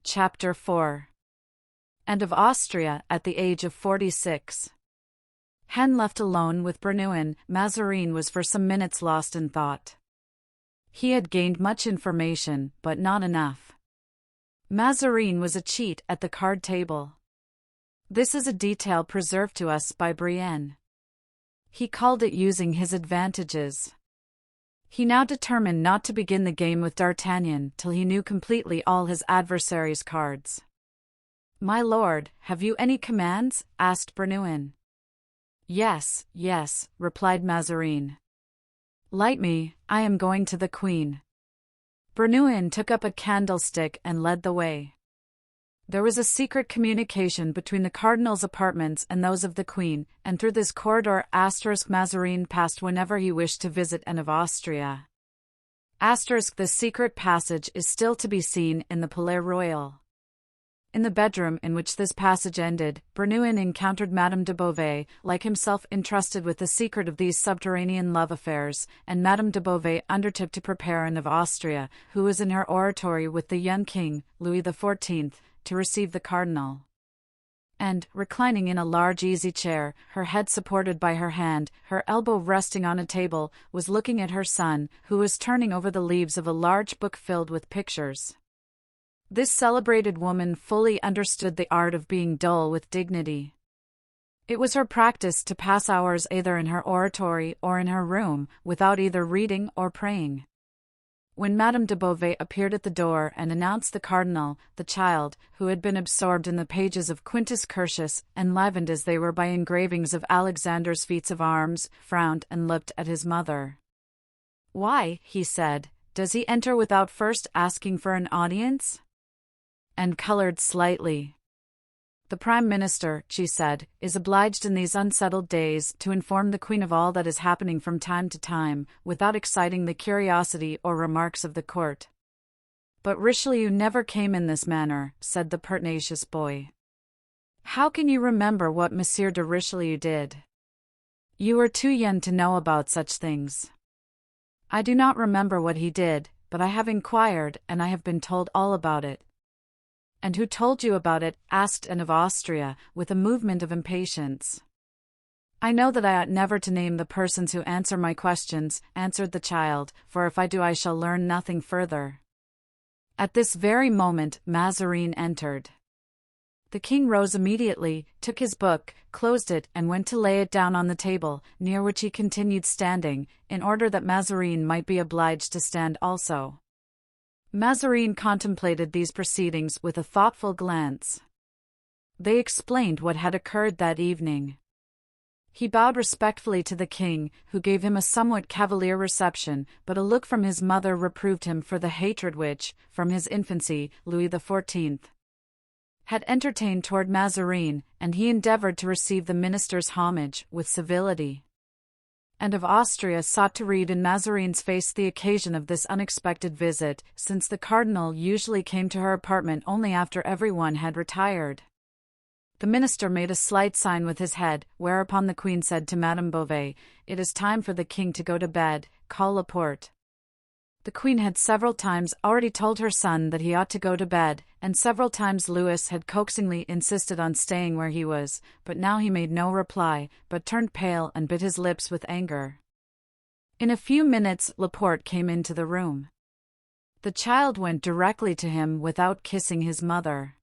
Chapter 4. And of Austria at the age of 46. Hen left alone with Bernouin, Mazarin was for some minutes lost in thought. He had gained much information, but not enough. Mazarin was a cheat at the card table. This is a detail preserved to us by Brienne. He called it using his advantages. He now determined not to begin the game with D'Artagnan till he knew completely all his adversary's cards. "My lord, have you any commands?" asked Bernouin. Yes, replied Mazarin. "Light me, I am going to the queen." Bernouin took up a candlestick and led the way. There was a secret communication between the cardinal's apartments and those of the queen, and through this corridor Mazarin passed whenever he wished to visit Anne of Austria. The secret passage is still to be seen in the Palais Royal. In the bedroom in which this passage ended, Bernouin encountered Madame de Beauvais, like himself entrusted with the secret of these subterranean love affairs, and Madame de Beauvais undertook to prepare Anne of Austria, who was in her oratory with the young king, Louis XIV, to receive the cardinal. And, reclining in a large easy-chair, her head supported by her hand, her elbow resting on a table, was looking at her son, who was turning over the leaves of a large book filled with pictures. This celebrated woman fully understood the art of being dull with dignity. It was her practice to pass hours either in her oratory or in her room, without either reading or praying. When Madame de Beauvais appeared at the door and announced the cardinal, the child, who had been absorbed in the pages of Quintus Curtius, enlivened as they were by engravings of Alexander's feats of arms, frowned and looked at his mother. "Why," he said, "does he enter without first asking for an audience?" And colored slightly. "The Prime Minister," she said, "is obliged in these unsettled days to inform the Queen of all that is happening from time to time, without exciting the curiosity or remarks of the court." "But Richelieu never came in this manner," said the pertinacious boy. "How can you remember what Monsieur de Richelieu did? You are too young to know about such things." "I do not remember what he did, but I have inquired, and I have been told all about it." "And who told you about it?" asked Anne of Austria, with a movement of impatience. "I know that I ought never to name the persons who answer my questions," answered the child, "for if I do I shall learn nothing further." At this very moment Mazarin entered. The king rose immediately, took his book, closed it, and went to lay it down on the table, near which he continued standing, in order that Mazarin might be obliged to stand also. Mazarin contemplated these proceedings with a thoughtful glance. They explained what had occurred that evening. He bowed respectfully to the king, who gave him a somewhat cavalier reception, but a look from his mother reproved him for the hatred which, from his infancy, Louis XIV. had entertained toward Mazarin, and he endeavored to receive the minister's homage with civility. Anne of Austria sought to read in Mazarin's face the occasion of this unexpected visit, since the cardinal usually came to her apartment only after everyone had retired. The minister made a slight sign with his head, whereupon the queen said to Madame Beauvais, "It is time for the king to go to bed, call Laporte." The queen had several times already told her son that he ought to go to bed, and several times Louis had coaxingly insisted on staying where he was, but now he made no reply, but turned pale and bit his lips with anger. In a few minutes Laporte came into the room. The child went directly to him without kissing his mother.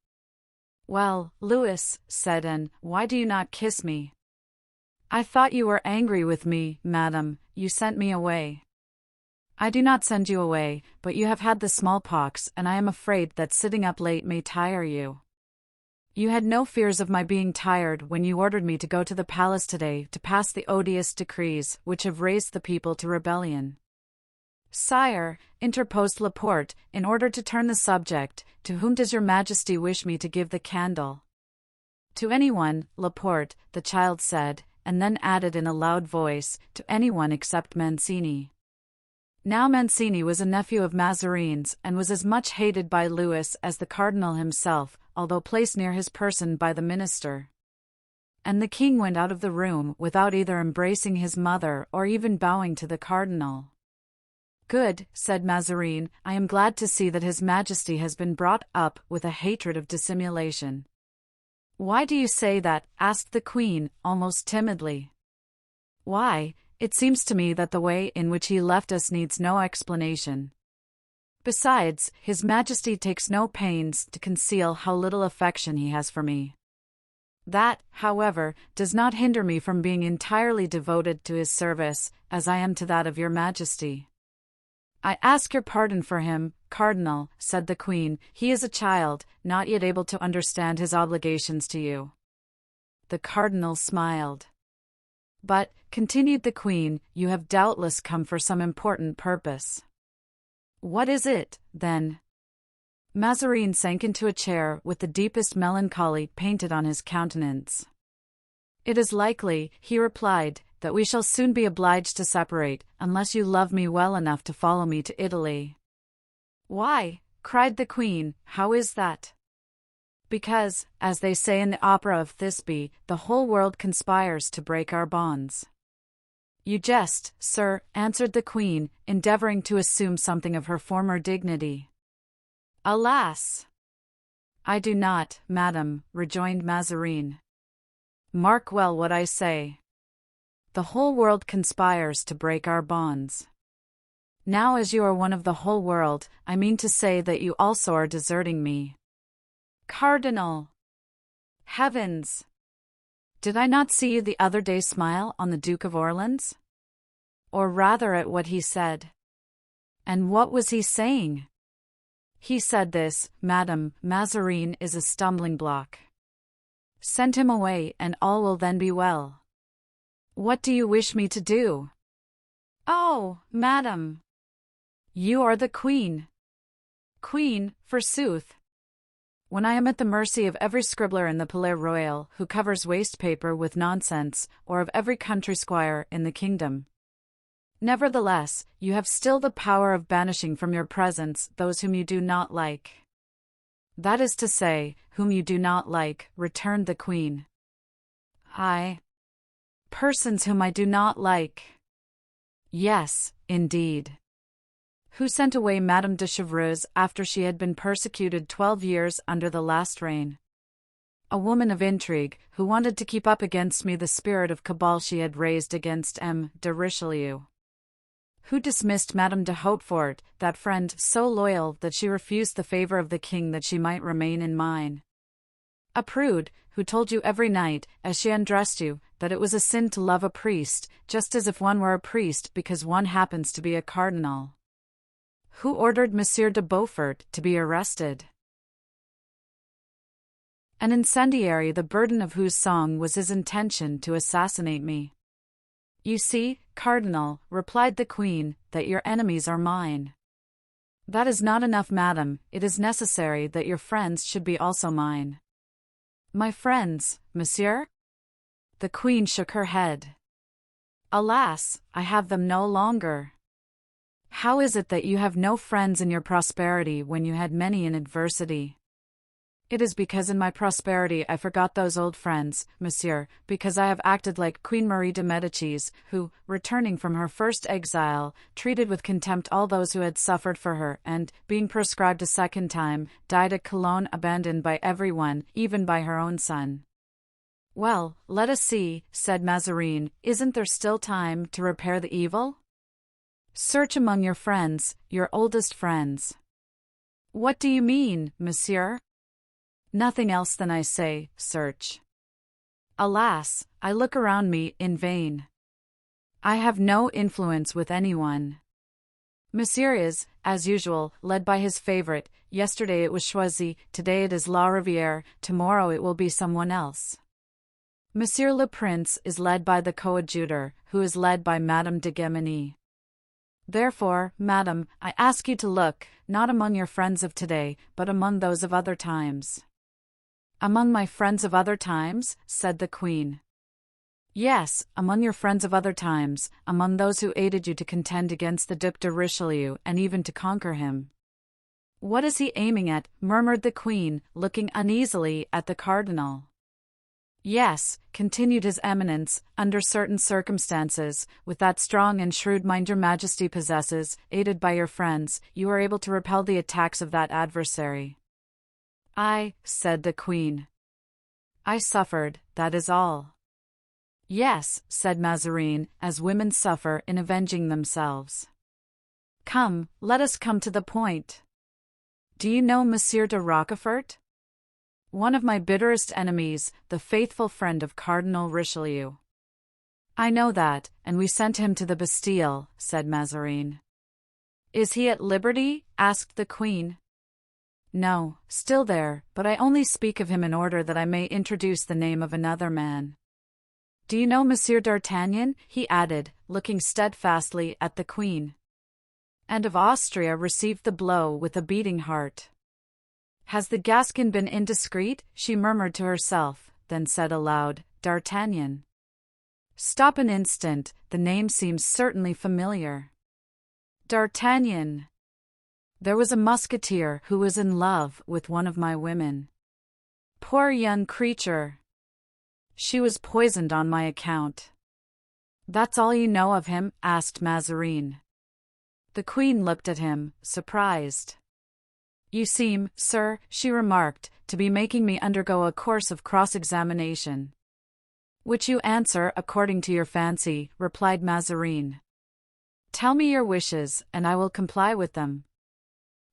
"Well, Louis," said Anne, "why do you not kiss me?" "I thought you were angry with me, madam, you sent me away." "I do not send you away, but you have had the smallpox, and I am afraid that sitting up late may tire you. You had no fears of my being tired when you ordered me to go to the palace today to pass the odious decrees which have raised the people to rebellion." "Sire," interposed Laporte, in order to turn the subject, "to whom does your Majesty wish me to give the candle?" "To anyone, Laporte," the child said, and then added in a loud voice, "to anyone except Mancini." Now Mancini was a nephew of Mazarin's, and was as much hated by Louis as the cardinal himself, although placed near his person by the minister. And the king went out of the room without either embracing his mother or even bowing to the cardinal. Good, said Mazarin, I am glad to see that His Majesty has been brought up with a hatred of dissimulation. Why do you say that? Asked the Queen, almost timidly. Why, it seems to me that the way in which he left us needs no explanation. Besides, His Majesty takes no pains to conceal how little affection he has for me. That, however, does not hinder me from being entirely devoted to his service, as I am to that of your Majesty. I ask your pardon for him, Cardinal, said the Queen. He is a child, not yet able to understand his obligations to you. The Cardinal smiled. But, continued the Queen, you have doubtless come for some important purpose. What is it, then? Mazarin sank into a chair with the deepest melancholy painted on his countenance. It is likely, he replied, that we shall soon be obliged to separate, unless you love me well enough to follow me to Italy. Why? Cried the Queen, how is that? Because, as they say in the opera of Thisbe, the whole world conspires to break our bonds. You jest, sir, answered the Queen, endeavoring to assume something of her former dignity. Alas! I do not, madam, rejoined Mazarin. Mark well what I say. The whole world conspires to break our bonds. Now as you are one of the whole world, I mean to say that you also are deserting me. Cardinal! Heavens! Did I not see you the other day smile on the Duke of Orleans? Or rather at what he said. And what was he saying? He said this, Madame, Mazarin is a stumbling block. Send him away and all will then be well. What do you wish me to do? Oh, Madame! You are the Queen. Queen, forsooth. When I am at the mercy of every scribbler in the Palais Royal who covers waste paper with nonsense, or of every country squire in the kingdom. Nevertheless, you have still the power of banishing from your presence those whom you do not like. That is to say, whom you do not like, returned the Queen. Persons whom I do not like. Yes, indeed. Who sent away Madame de Chevreuse after she had been persecuted 12 years under the last reign? A woman of intrigue, who wanted to keep up against me the spirit of cabal she had raised against M. de Richelieu. Who dismissed Madame de Hautefort, that friend so loyal that she refused the favor of the king that she might remain in mine. A prude, who told you every night, as she undressed you, that it was a sin to love a priest, just as if one were a priest because one happens to be a cardinal. Who ordered Monsieur de Beaufort to be arrested? An incendiary, the burden of whose song was his intention to assassinate me. You see, Cardinal, replied the Queen, that your enemies are mine. That is not enough, madam, it is necessary that your friends should be also mine. My friends, monsieur? The Queen shook her head. Alas, I have them no longer. How is it that you have no friends in your prosperity when you had many in adversity? It is because in my prosperity I forgot those old friends, monsieur, because I have acted like Queen Marie de Médicis, who, returning from her first exile, treated with contempt all those who had suffered for her, and, being proscribed a second time, died at Cologne abandoned by everyone, even by her own son. Well, let us see, said Mazarin, isn't there still time to repair the evil? Search among your friends, your oldest friends. What do you mean, monsieur? Nothing else than I say, search. Alas, I look around me in vain. I have no influence with anyone. Monsieur is, as usual, led by his favorite. Yesterday it was Choisy, today it is La Rivière, tomorrow it will be someone else. Monsieur le Prince is led by the coadjutor, who is led by Madame de Guémeny. Therefore, madam, I ask you to look, not among your friends of today, but among those of other times. Among my friends of other times, said the Queen. Yes, among your friends of other times, among those who aided you to contend against the Duc de Richelieu and even to conquer him. What is he aiming at? Murmured the Queen, looking uneasily at the Cardinal. Yes, continued his eminence, under certain circumstances, with that strong and shrewd mind your majesty possesses, aided by your friends, you are able to repel the attacks of that adversary. I, said the queen. I suffered, that is all. Yes, said Mazarin, as women suffer in avenging themselves. Come, let us come to the point. Do you know Monsieur de Rochefort? One of my bitterest enemies, the faithful friend of Cardinal Richelieu. I know that, and we sent him to the Bastille, said Mazarin. Is he at liberty? Asked the queen. No, still there, but I only speak of him in order that I may introduce the name of another man. Do you know Monsieur d'Artagnan? He added, looking steadfastly at the queen. And of Austria received the blow with a beating heart. Has the Gascon been indiscreet? She murmured to herself, then said aloud, D'Artagnan. Stop an instant, the name seems certainly familiar. D'Artagnan. There was a musketeer who was in love with one of my women. Poor young creature. She was poisoned on my account. That's all you know of him? Asked Mazarin. The queen looked at him, surprised. You seem, sir, she remarked, to be making me undergo a course of cross-examination. Which you answer according to your fancy, replied Mazarin. Tell me your wishes, and I will comply with them.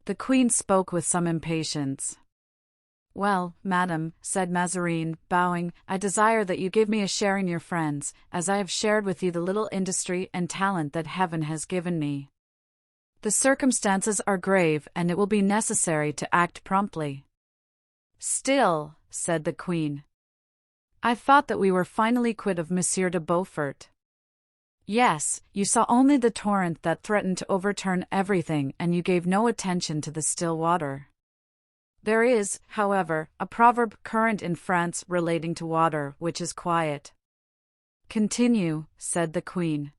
The queen spoke with some impatience. Well, madam, said Mazarin, bowing, I desire that you give me a share in your friends, as I have shared with you the little industry and talent that heaven has given me. The circumstances are grave, and it will be necessary to act promptly. Still, said the queen. I thought that we were finally quit of Monsieur de Beaufort. Yes, you saw only the torrent that threatened to overturn everything, and you gave no attention to the still water. There is, however, a proverb current in France relating to water, which is quiet. Continue, said the queen.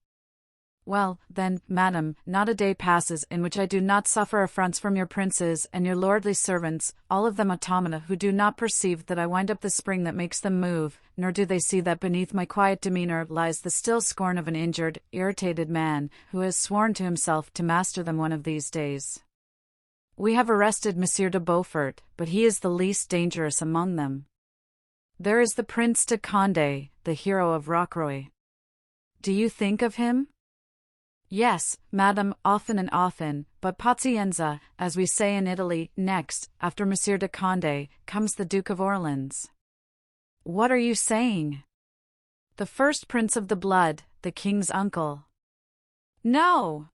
Well, then, madam, not a day passes in which I do not suffer affronts from your princes and your lordly servants, all of them automata who do not perceive that I wind up the spring that makes them move, nor do they see that beneath my quiet demeanor lies the still scorn of an injured, irritated man, who has sworn to himself to master them one of these days. We have arrested Monsieur de Beaufort, but he is the least dangerous among them. There is the Prince de Condé, the hero of Rocroi. Do you think of him? Yes, madam, often and often, but pazienza, as we say in Italy. Next, after Monsieur de Condé, comes the Duke of Orleans. What are you saying? The first prince of the blood, the king's uncle. No!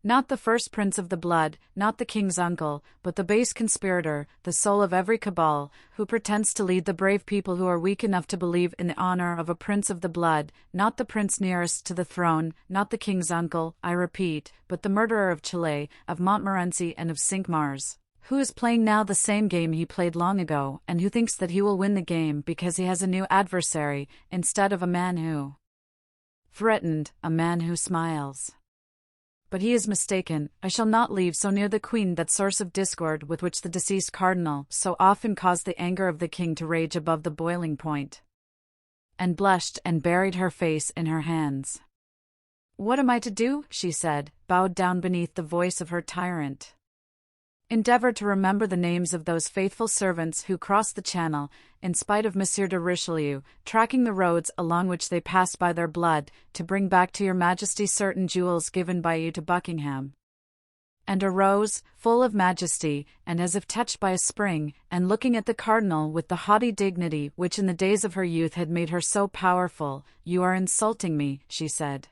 Not the first prince of the blood, not the king's uncle, but the base conspirator, the soul of every cabal, who pretends to lead the brave people who are weak enough to believe in the honor of a prince of the blood, not the prince nearest to the throne, not the king's uncle, I repeat, but the murderer of Chile, of Montmorency and of Cinq-Mars, who is playing now the same game he played long ago, and who thinks that he will win the game because he has a new adversary, instead of a man who threatened, a man who smiles. But he is mistaken. I shall not leave so near the queen that source of discord with which the deceased cardinal so often caused the anger of the king to rage above the boiling point. And blushed and buried her face in her hands. What am I to do? She said, bowed down beneath the voice of her tyrant. Endeavor to remember the names of those faithful servants who crossed the Channel, in spite of Monsieur de Richelieu, tracking the roads along which they passed by their blood, to bring back to your majesty certain jewels given by you to Buckingham. And arose, full of majesty, and as if touched by a spring, and looking at the cardinal with the haughty dignity which in the days of her youth had made her so powerful. You are insulting me, she said.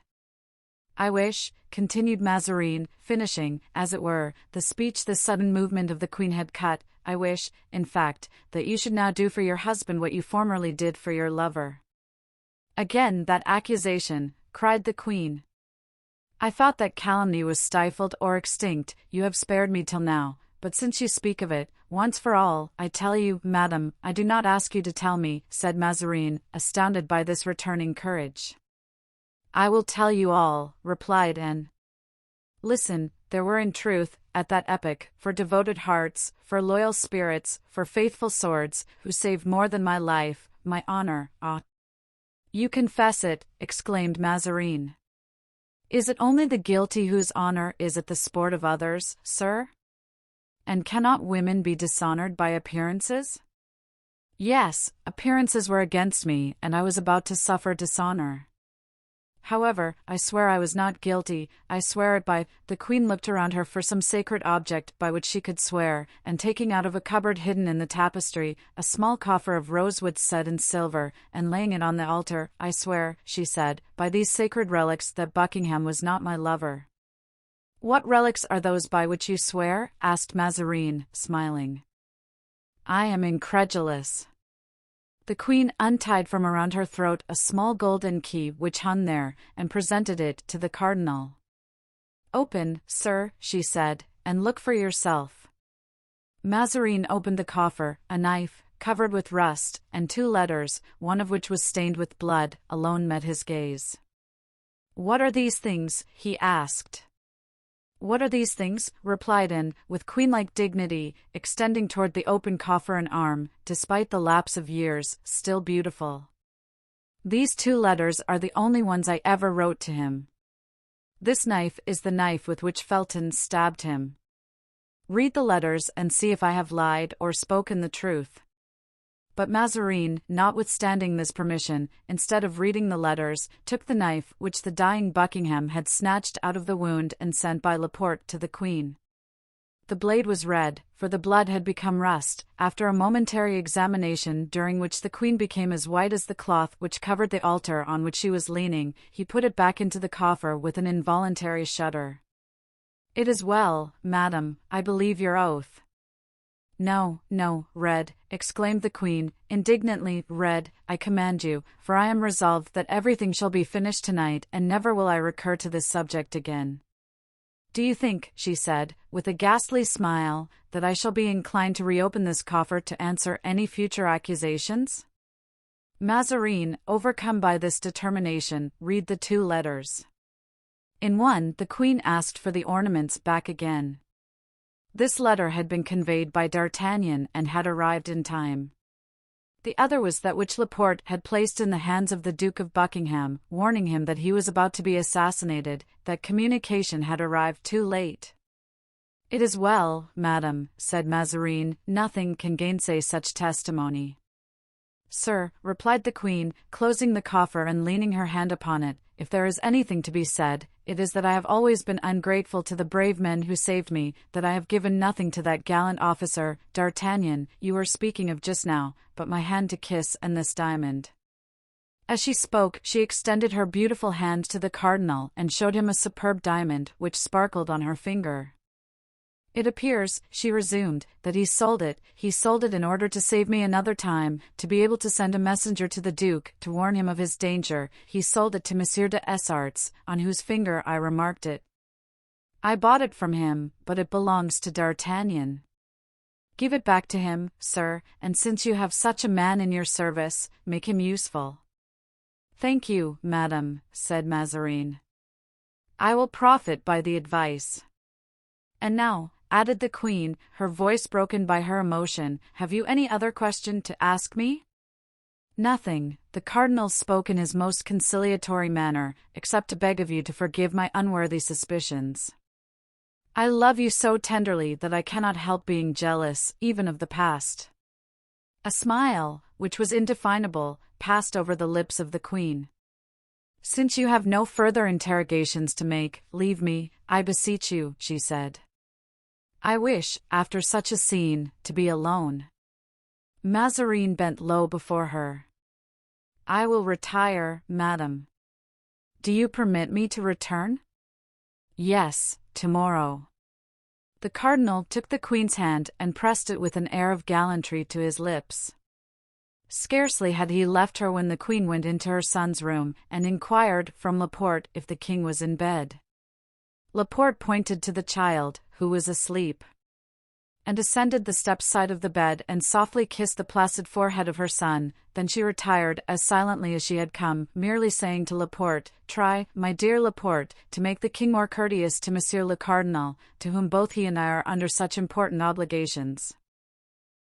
I wish, continued Mazarin, finishing, as it were, the speech this sudden movement of the queen had cut, I wish, in fact, that you should now do for your husband what you formerly did for your lover. Again that accusation, cried the queen. I thought that calumny was stifled or extinct. You have spared me till now, but since you speak of it, once for all, I tell you, madam, I do not ask you to tell me, said Mazarin, astounded by this returning courage. I will tell you all, replied Anne. Listen, there were in truth, at that epoch, for devoted hearts, for loyal spirits, for faithful swords, who saved more than my life, my honor, ah. You confess it, exclaimed Mazarin. Is it only the guilty whose honor is at the sport of others, sir? And cannot women be dishonored by appearances? Yes, appearances were against me, and I was about to suffer dishonor. However, I swear I was not guilty, I swear it by— The queen looked around her for some sacred object by which she could swear, and taking out of a cupboard hidden in the tapestry, a small coffer of rosewood set in silver, and laying it on the altar, I swear, she said, by these sacred relics that Buckingham was not my lover. What relics are those by which you swear? Asked Mazarin, smiling. I am incredulous. The queen untied from around her throat a small golden key which hung there, and presented it to the cardinal. Open, sir, she said, and look for yourself. Mazarin opened the coffer. A knife, covered with rust, and 2 letters, one of which was stained with blood, alone met his gaze. What are these things? He asked. What are these things? Replied Anne, with queen-like dignity, extending toward the open coffer an arm, despite the lapse of years, still beautiful. These 2 letters are the only ones I ever wrote to him. This knife is the knife with which Felton stabbed him. Read the letters and see if I have lied or spoken the truth. But Mazarin, notwithstanding this permission, instead of reading the letters, took the knife which the dying Buckingham had snatched out of the wound and sent by Laporte to the queen. The blade was red, for the blood had become rust. After a momentary examination during which the queen became as white as the cloth which covered the altar on which she was leaning, he put it back into the coffer with an involuntary shudder. It is well, madam, I believe your oath. No, no, read, exclaimed the queen, indignantly, read, I command you, for I am resolved that everything shall be finished tonight, and never will I recur to this subject again. Do you think, she said, with a ghastly smile, that I shall be inclined to reopen this coffer to answer any future accusations? Mazarin, overcome by this determination, read the 2 letters. In one, the queen asked for the ornaments back again. This letter had been conveyed by D'Artagnan and had arrived in time. The other was that which Laporte had placed in the hands of the Duke of Buckingham, warning him that he was about to be assassinated. That communication had arrived too late. It is well, madam, said Mazarin, nothing can gainsay such testimony. Sir, replied the queen, closing the coffer and leaning her hand upon it, if there is anything to be said, it is that I have always been ungrateful to the brave men who saved me, that I have given nothing to that gallant officer, D'Artagnan, you were speaking of just now, but my hand to kiss and this diamond. As she spoke, she extended her beautiful hand to the cardinal and showed him a superb diamond which sparkled on her finger. It appears, she resumed, that he sold it in order to save me another time, to be able to send a messenger to the Duke, to warn him of his danger. He sold it to Monsieur de Essarts, on whose finger I remarked it. I bought it from him, but it belongs to D'Artagnan. Give it back to him, sir, and since you have such a man in your service, make him useful. Thank you, madam, said Mazarin. I will profit by the advice. And now, added the queen, her voice broken by her emotion, have you any other question to ask me? Nothing, the cardinal spoke in his most conciliatory manner, except to beg of you to forgive my unworthy suspicions. I love you so tenderly that I cannot help being jealous, even of the past. A smile, which was indefinable, passed over the lips of the queen. Since you have no further interrogations to make, leave me, I beseech you, she said. I wish, after such a scene, to be alone. Mazarin bent low before her. I will retire, madam. Do you permit me to return? Yes, tomorrow. The cardinal took the queen's hand and pressed it with an air of gallantry to his lips. Scarcely had he left her when the queen went into her son's room and inquired from Laporte if the king was in bed. Laporte pointed to the child, who was asleep, and ascended the steps side of the bed and softly kissed the placid forehead of her son. Then she retired as silently as she had come, merely saying to Laporte, "Try, my dear Laporte, to make the king more courteous to Monsieur le Cardinal, to whom both he and I are under such important obligations."